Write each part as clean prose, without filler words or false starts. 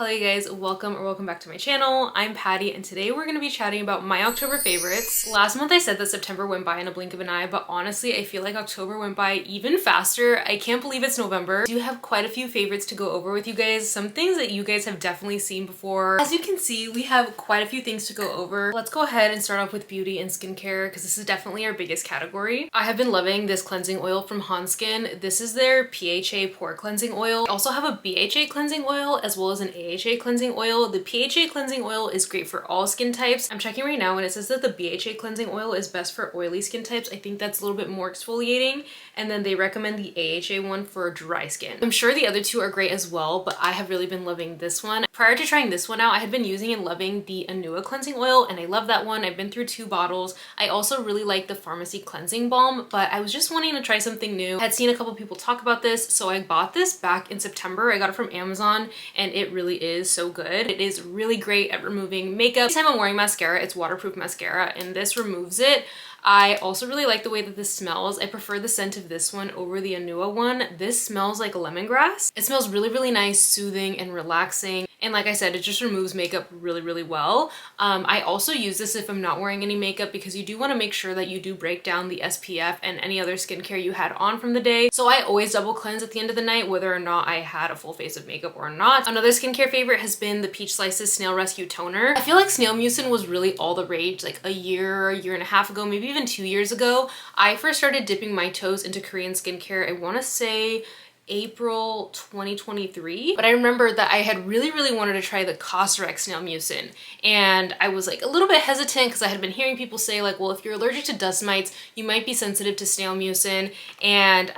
Hello you guys, welcome back to my channel. I'm Patty and today we're going to be chatting about my October favorites. Last month I said that September went by in a blink of an eye, but honestly I feel like October went by even faster. I can't believe it's November. I do have quite a few favorites to go over with you guys, some things that you guys have definitely seen before. As you can see, we have quite a few things to go over. Let's go ahead and start off with beauty and skincare because this is definitely our biggest category. I have been loving this cleansing oil from Skin. This is their PHA pore cleansing oil. I also have a BHA cleansing oil as well as an AHA cleansing oil. The PHA cleansing oil is great for all skin types. I'm checking right now and it says that the BHA cleansing oil is best for oily skin types. I think that's a little bit more exfoliating, and then they recommend the AHA one for dry skin. I'm sure the other two are great as well, but I have really been loving this one. Prior to trying this one out, I had been using and loving the Anua cleansing oil and I love that one. I've been through 2 bottles. I also really like the Pharmacy cleansing balm, but I was just wanting to try something new. I had seen a couple people talk about this, so I bought this back in September. I got it from Amazon and it really is so good. It is really great at removing makeup. Anytime I'm wearing mascara, it's waterproof mascara and this removes it. I also really like the way that this smells. I prefer the scent of this one over the Anua one. This smells like lemongrass. It smells really nice, soothing and relaxing. And like I said, it just removes makeup really well. I also use this if I'm not wearing any makeup because you do want to make sure that you do break down the SPF and any other skincare you had on from the day. So I always double cleanse at the end of the night, whether or not I had a full face of makeup or not. Another skincare favorite has been the Peach Slices Snail Rescue Toner. I feel like snail mucin was really all the rage like a year and a half ago, maybe even 2 years ago. I first started dipping my toes into Korean skincare, I want to say April 2023, but I remember that I had really wanted to try the Cosrx snail mucin, and I was like a little bit hesitant because I had been hearing people say like, well, if you're allergic to dust mites, you might be sensitive to snail mucin, and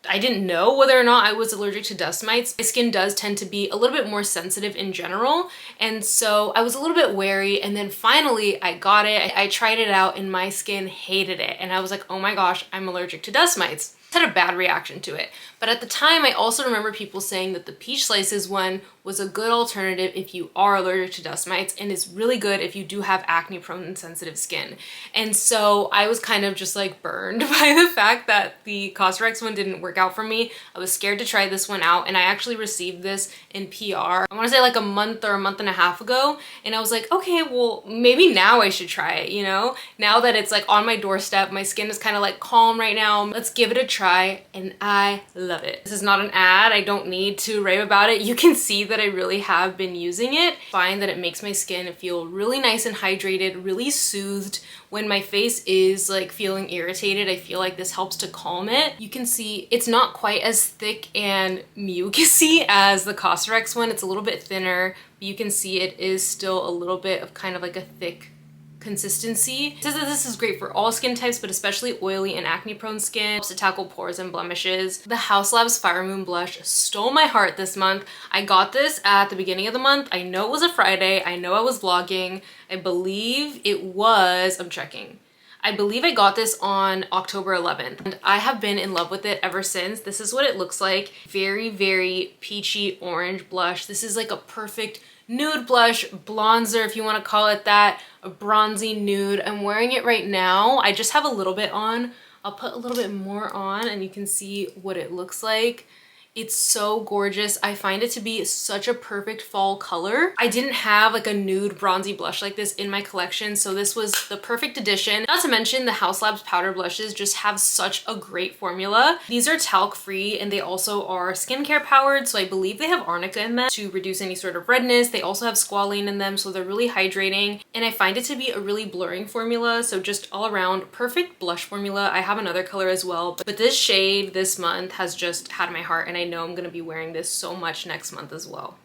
I didn't know whether or not I was allergic to dust mites. My skin does tend to be a little bit more sensitive in general, and so I was a little bit wary, and then finally I got it. I tried it out and my skin hated it, and I was like, oh my gosh, I'm allergic to dust mites. I had a bad reaction to it. But at the time, I also remember people saying that the Peach Slices one was a good alternative if you are allergic to dust mites, and is really good if you do have acne prone and sensitive skin. And so I was kind of just like burned by the fact that the Cosrx one didn't work out for me. I was scared to try this one out, and I actually received this in PR, I want to say like a month or a month and a half ago, and I was like, okay, well maybe now I should try it, you know? Now that it's like on my doorstep, my skin is kind of like calm right now, let's give it a try, and I love it. This is not an ad, I don't need to rave about it. You can see that I really have been using it. I find that it makes my skin feel really nice and hydrated, really soothed. When my face is like feeling irritated, I feel like this helps to calm it. You can see it's not quite as thick and mucusy as the Cosrx one. It's a little bit thinner, but you can see it is still a little bit of kind of like a thick consistency. It says that this is great for all skin types, but especially oily and acne prone skin. It helps to tackle pores and blemishes. The Haus Labs Fire Moon blush stole my heart this month. I got this at the beginning of the month. I know it was a Friday. I know I was vlogging. I believe it was, I'm checking. I believe I got this on October 11th, and I have been in love with it ever since. This is what it looks like. Very peachy orange blush. This is like a perfect nude blush, bronzer if you want to call it that, a bronzy nude. I'm wearing it right now. I just have a little bit on. I'll put a little bit more on and you can see what it looks like. It's so gorgeous. I find it to be such a perfect fall color. I didn't have like a nude bronzy blush like this in my collection, so this was the perfect addition. Not to mention the Haus Labs powder blushes just have such a great formula. These are talc free and they also are skincare powered, so I believe they have arnica in them to reduce any sort of redness. They also have squalane in them, so they're really hydrating, and I find it to be a really blurring formula, so just all around perfect blush formula. I have another color as well, but this shade this month has just had my heart, and I know I'm gonna be wearing this so much next month as well.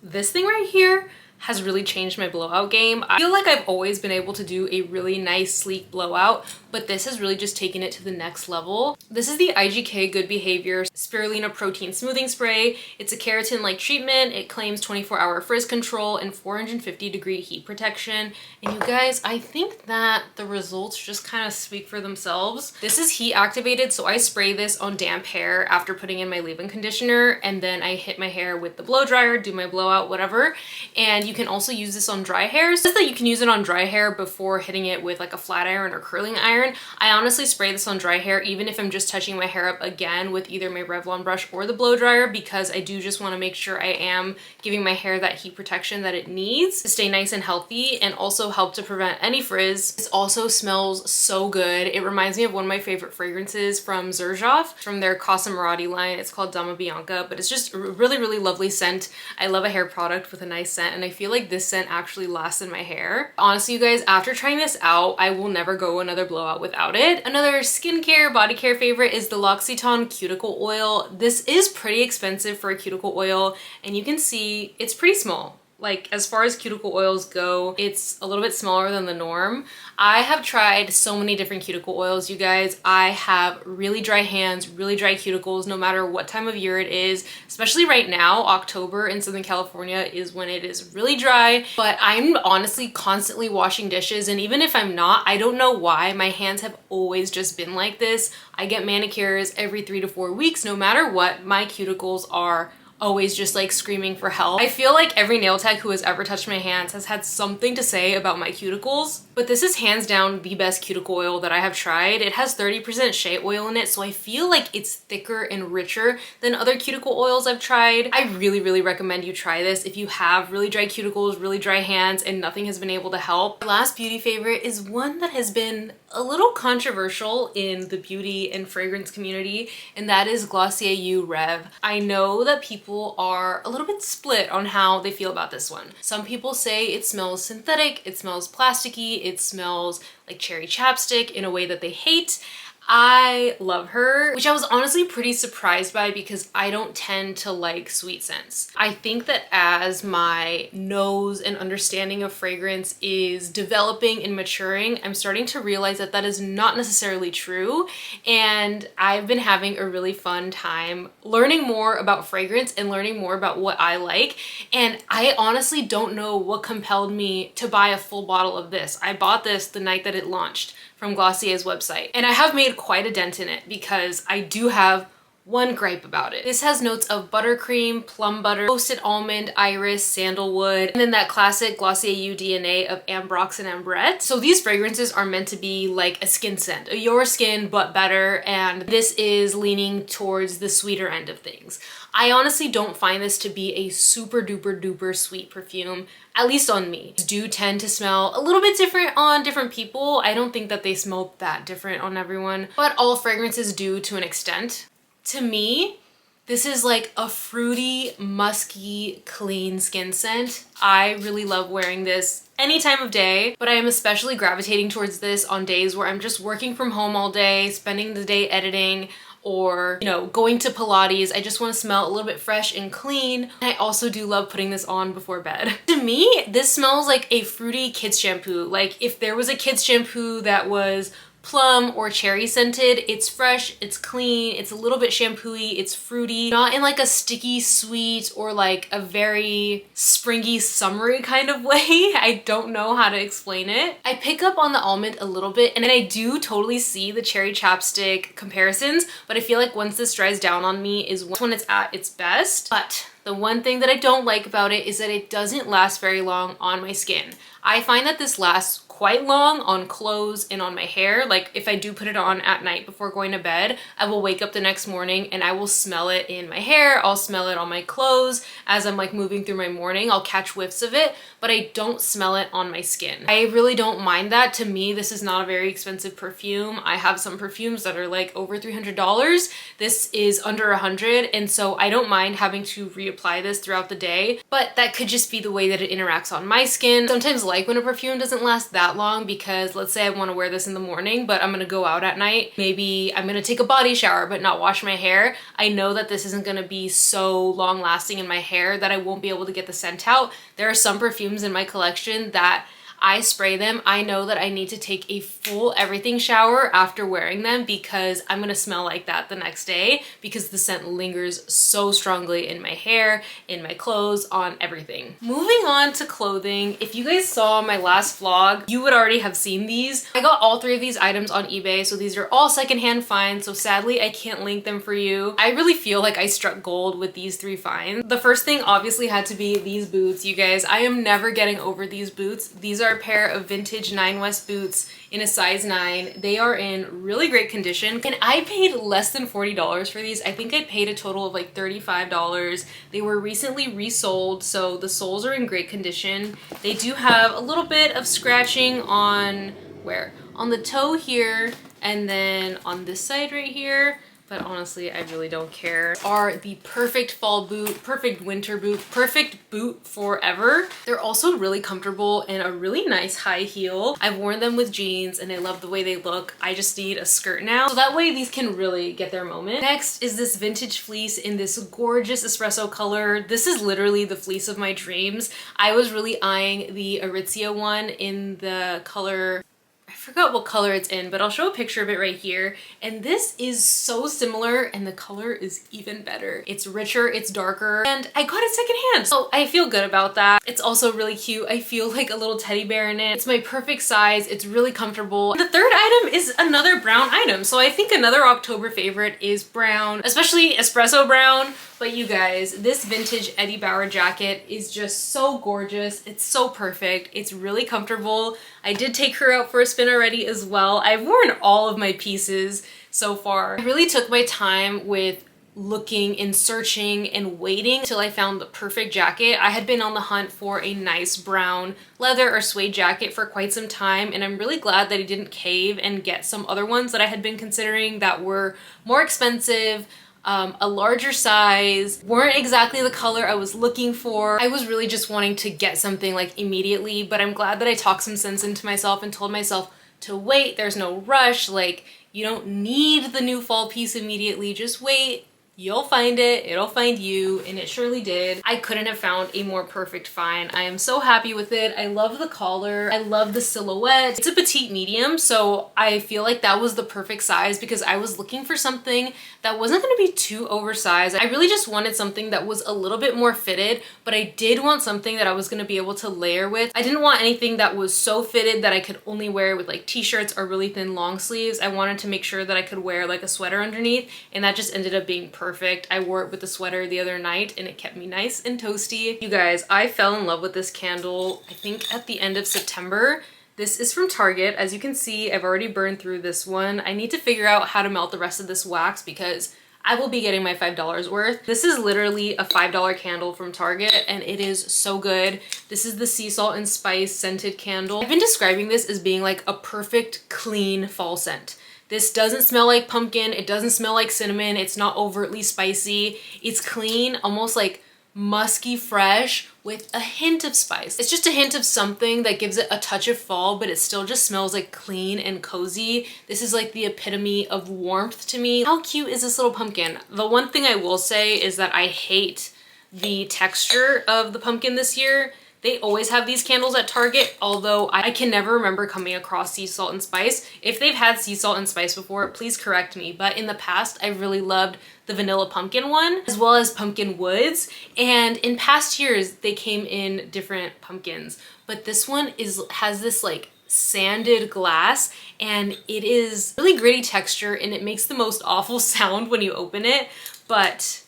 This thing right here has really changed my blowout game. I feel like I've always been able to do a really nice sleek blowout, but this has really just taken it to the next level. This is the IGK Good Behavior Spirulina Protein Smoothing Spray. It's a keratin-like treatment. It claims 24-hour frizz control and 450-degree heat protection. And you guys, I think that the results just kind of speak for themselves. This is heat activated, so I spray this on damp hair after putting in my leave-in conditioner, and then I hit my hair with the blow dryer, do my blowout, whatever. And you can also use this on dry hair. It says that you can use it on dry hair before hitting it with like a flat iron or curling iron. I honestly spray this on dry hair even if I'm just touching my hair up again with either my Revlon brush or the blow dryer, because I do just want to make sure I am giving my hair that heat protection that it needs to stay nice and healthy and also help to prevent any frizz. This also smells so good. It reminds me of one of my favorite fragrances from Xerjoff, from their Casa Marati line. It's called Dama Bianca, but it's just a really, really lovely scent. I love a hair product with a nice scent, and I feel like this scent actually lasts in my hair. Honestly, you guys, after trying this out, I will never go another blowout without it. Another skincare, body care favorite is the L'Occitane cuticle oil. This is pretty expensive for a cuticle oil, and you can see it's pretty small. Like, as far as cuticle oils go, it's a little bit smaller than the norm. I have tried so many different cuticle oils, you guys. I have really dry hands, really dry cuticles, no matter what time of year it is. Especially right now, October in Southern California is when it is really dry. But I'm honestly constantly washing dishes, and even if I'm not, I don't know why, my hands have always just been like this. I get manicures every 3 to 4 weeks, no matter what. My cuticles are always just like screaming for help. I feel like every nail tech who has ever touched my hands has had something to say about my cuticles, but this is hands down the best cuticle oil that I have tried. It has 30% shea oil in it, so I feel like it's thicker and richer than other cuticle oils I've tried. I really, really recommend you try this if you have really dry cuticles, really dry hands, and nothing has been able to help. My last beauty favorite is one that has been a little controversial in the beauty and fragrance community, and that is Glossier U Rev. I know that people are a little bit split on how they feel about this one. Some people say it smells synthetic, it smells plasticky, it smells like cherry chapstick in a way that they hate. I love her, which I was honestly pretty surprised by because I don't tend to like sweet scents. I think that as my nose and understanding of fragrance is developing and maturing, I'm starting to realize that that is not necessarily true. And I've been having a really fun time learning more about fragrance and learning more about what I like. And I honestly don't know what compelled me to buy a full bottle of this. I bought this the night that it launched from Glossier's website, and I have made quite a dent in it because I do have one gripe about it. This has notes of buttercream, plum butter, toasted almond, iris, sandalwood, and then that classic Glossier U DNA of ambrox and ambrette. So these fragrances are meant to be like a skin scent, a your skin but better, and this is leaning towards the sweeter end of things. I honestly don't find this to be a super duper duper sweet perfume, at least on me. These do tend to smell a little bit different on different people. I don't think that they smell that different on everyone, but all fragrances do to an extent. To me, this is like a fruity, musky, clean skin scent. I really love wearing this any time of day, but I am especially gravitating towards this on days where I'm just working from home all day, spending the day editing, or, you know, going to Pilates. I just want to smell a little bit fresh and clean. And I also do love putting this on before bed. To me, this smells like a fruity kids shampoo. Like if there was a kids shampoo that was plum or cherry scented, it's fresh, it's clean, it's a little bit shampoo-y, it's fruity, not in like a sticky sweet or like a very springy summery kind of way. I don't know how to explain it. I pick up on the almond a little bit, and I do totally see the cherry chapstick comparisons, but I feel like once this dries down on me is when it's at its best. But the one thing that I don't like about it is that it doesn't last very long on my skin. I find that this lasts quite long on clothes and on my hair. Like if I do put it on at night before going to bed, I will wake up the next morning and I will smell it in my hair, I'll smell it on my clothes as I'm like moving through my morning. I'll catch whiffs of it, but I don't smell it on my skin. I really don't mind that. To me, this is not a very expensive perfume. I have some perfumes that are like over $300. This is under $100, and so I don't mind having to reapply this throughout the day, but that could just be the way that it interacts on my skin. Sometimes like when a perfume doesn't last that long, because let's say I want to wear this in the morning, but I'm gonna go out at night. Maybe I'm gonna take a body shower but not wash my hair. I know that this isn't gonna be so long lasting in my hair that I won't be able to get the scent out. There are some perfumes in my collection that I spray them, I know that I need to take a full everything shower after wearing them because I'm gonna smell like that the next day because the scent lingers so strongly in my hair, in my clothes, on everything. Moving on to clothing, if you guys saw my last vlog, you would already have seen these. I got all 3 of these items on eBay, so these are all secondhand finds, so sadly I can't link them for you. I really feel like I struck gold with these 3 finds. The first thing obviously had to be these boots, you guys. I am never getting over these boots. These are a pair of vintage 9 West boots in a size 9. They are in really great condition and I paid less than $40 for these. I think I paid a total of like $35. They were recently resoled, so the soles are in great condition. They do have a little bit of scratching on where? On the toe here and then on this side right here. But honestly, I really don't care. Are the perfect fall boot, perfect winter boot, perfect boot forever. They're also really comfortable and a really nice high heel. I've worn them with jeans and I love the way they look. I just need a skirt now. So that way these can really get their moment. Next is this vintage fleece in this gorgeous espresso color. This is literally the fleece of my dreams. I was really eyeing the Aritzia one in the color, I forgot what color it's in, but I'll show a picture of it right here. And this is so similar and the color is even better. It's richer, it's darker, and I got it secondhand. So I feel good about that. It's also really cute. I feel like a little teddy bear in it. It's my perfect size. It's really comfortable. The third item is another brown item. So I think another October favorite is brown, especially espresso brown. But you guys, this vintage Eddie Bauer jacket is just so gorgeous. It's so perfect. It's really comfortable. I did take her out for a spin already as well. I've worn all of my pieces so far. I really took my time with looking and searching and waiting till I found the perfect jacket. I had been on the hunt for a nice brown leather or suede jacket for quite some time, and I'm really glad that I didn't cave and get some other ones that I had been considering that were more expensive, a larger size, weren't exactly the color I was looking for. I was really just wanting to get something like immediately, but I'm glad that I talked some sense into myself and told myself to wait. There's no rush. Like, you don't need the new fall piece immediately. Just wait. You'll find it, it'll find you, and it surely did. I couldn't have found a more perfect find. I am so happy with it. I love the collar. I love the silhouette. It's a petite medium, so I feel like that was the perfect size because I was looking for something that wasn't gonna be too oversized. I really just wanted something that was a little bit more fitted, but I did want something that I was gonna be able to layer with. I didn't want anything that was so fitted that I could only wear with like t-shirts or really thin long sleeves. I wanted to make sure that I could wear like a sweater underneath, and that just ended up being perfect. I wore it with the sweater the other night and it kept me nice and toasty. You guys, I fell in love with this candle, I think at the end of September. This is from Target. As you can see, I've already burned through this one. I need to figure out how to melt the rest of this wax because I will be getting my $5 worth. This is literally a $5 candle from Target and it is so good. This is the sea salt and spice scented candle. I've been describing this as being like a perfect clean fall scent. This doesn't smell like pumpkin, it doesn't smell like cinnamon, it's not overtly spicy. It's clean, almost like musky fresh with a hint of spice. It's just a hint of something that gives it a touch of fall, but it still just smells like clean and cozy. This is like the epitome of warmth to me. How cute is this little pumpkin? The one thing I will say is that I hate the texture of the pumpkin this year. They always have these candles at Target, although I can never remember coming across sea salt and spice. If they've had sea salt and spice before, please correct me. But in the past, I really loved the vanilla pumpkin one, as well as pumpkin woods. And in past years, they came in different pumpkins. But this one has this like sanded glass, and it is really gritty texture, and it makes the most awful sound when you open it. But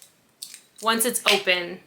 once it's open,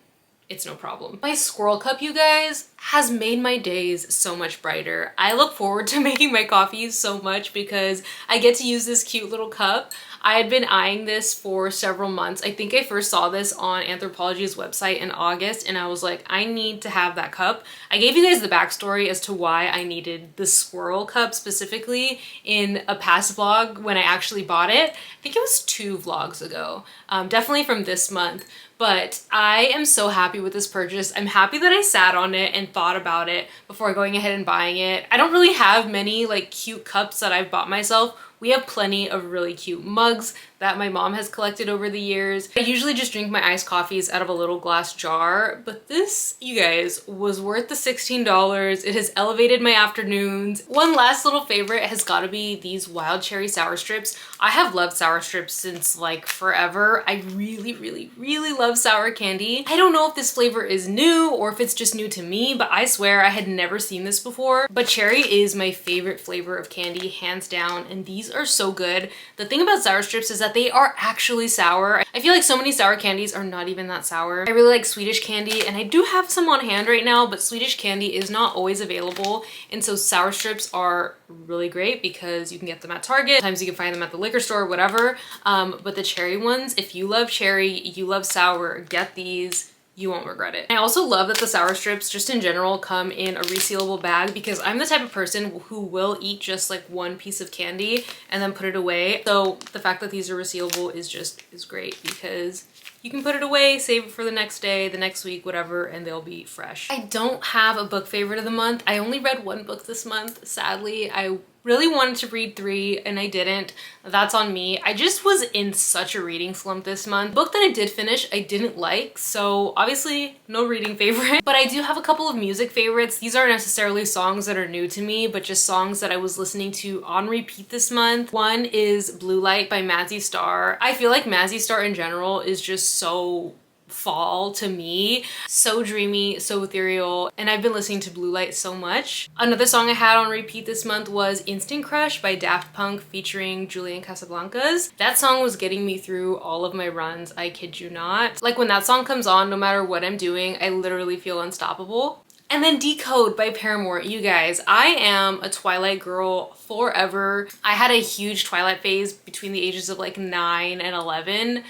it's no problem. My squirrel cup, you guys, has made my days so much brighter. I look forward to making my coffees so much because I get to use this cute little cup. I had been eyeing this for several months. I think I first saw this on Anthropologie's website in August and I was like, I need to have that cup. I gave you guys the backstory as to why I needed the squirrel cup specifically in a past vlog when I actually bought it. I think it was 2 vlogs ago, definitely from this month. But I am so happy with this purchase. I'm happy that I sat on it and thought about it before going ahead and buying it. I don't really have many like cute cups that I've bought myself We have plenty of really cute mugs that my mom has collected over the years. I usually just drink my iced coffees out of a little glass jar, but this, you guys, was worth the $16. It has elevated my afternoons. One last little favorite has got to be these wild cherry sour strips. I have loved sour strips since like forever. I really love sour candy. I don't know if this flavor is new or if it's just new to me, but I swear I had never seen this before. But cherry is my favorite flavor of candy, hands down, and these are so good. The thing about sour strips is that they are actually sour. I feel like so many sour candies are not even that sour. I really like Swedish candy, and I do have some on hand right now, but Swedish candy is not always available, and so sour strips are really great because you can get them at Target. Sometimes you can find them at the liquor store, whatever. But the cherry ones, if you love cherry, you love sour, get these. You won't regret it. I also love that the sour strips just in general come in a resealable bag because I'm the type of person who will eat just like one piece of candy and then put it away. So the fact that these are resealable is great because you can put it away, save it for the next day, the next week, whatever, and they'll be fresh. I don't have a book favorite of the month. I only read one book this month, sadly. I really wanted to read 3 and I didn't. That's on me. I just was in such a reading slump this month. The book that I did finish, I didn't like, so obviously no reading favorite. But I do have a couple of music favorites. These aren't necessarily songs that are new to me, but just songs that I was listening to on repeat this month. One is Blue Light by Mazzy Star. I feel like Mazzy Star in general is just so fall to me, so dreamy, so ethereal, and I've been listening to Blue Light so much. Another song I had on repeat this month was Instant Crush by Daft Punk featuring Julian Casablancas. That song was getting me through all of my runs, I kid you not. Like when that song comes on, no matter what I'm doing, I literally feel unstoppable. And then Decode by Paramore. You guys, I am a Twilight girl forever. I had a huge Twilight phase between the ages of like 9 and 11.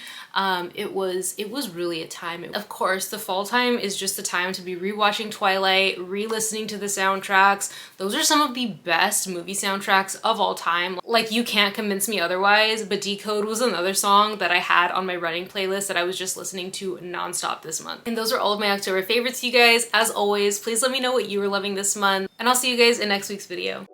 It was really a time. Of course, the fall time is just the time to be rewatching Twilight, re-listening to the soundtracks. Those are some of the best movie soundtracks of all time. Like, you can't convince me otherwise, but Decode was another song that I had on my running playlist that I was just listening to nonstop this month. And those are all of my October favorites, you guys. As always, please let me know what you were loving this month, and I'll see you guys in next week's video.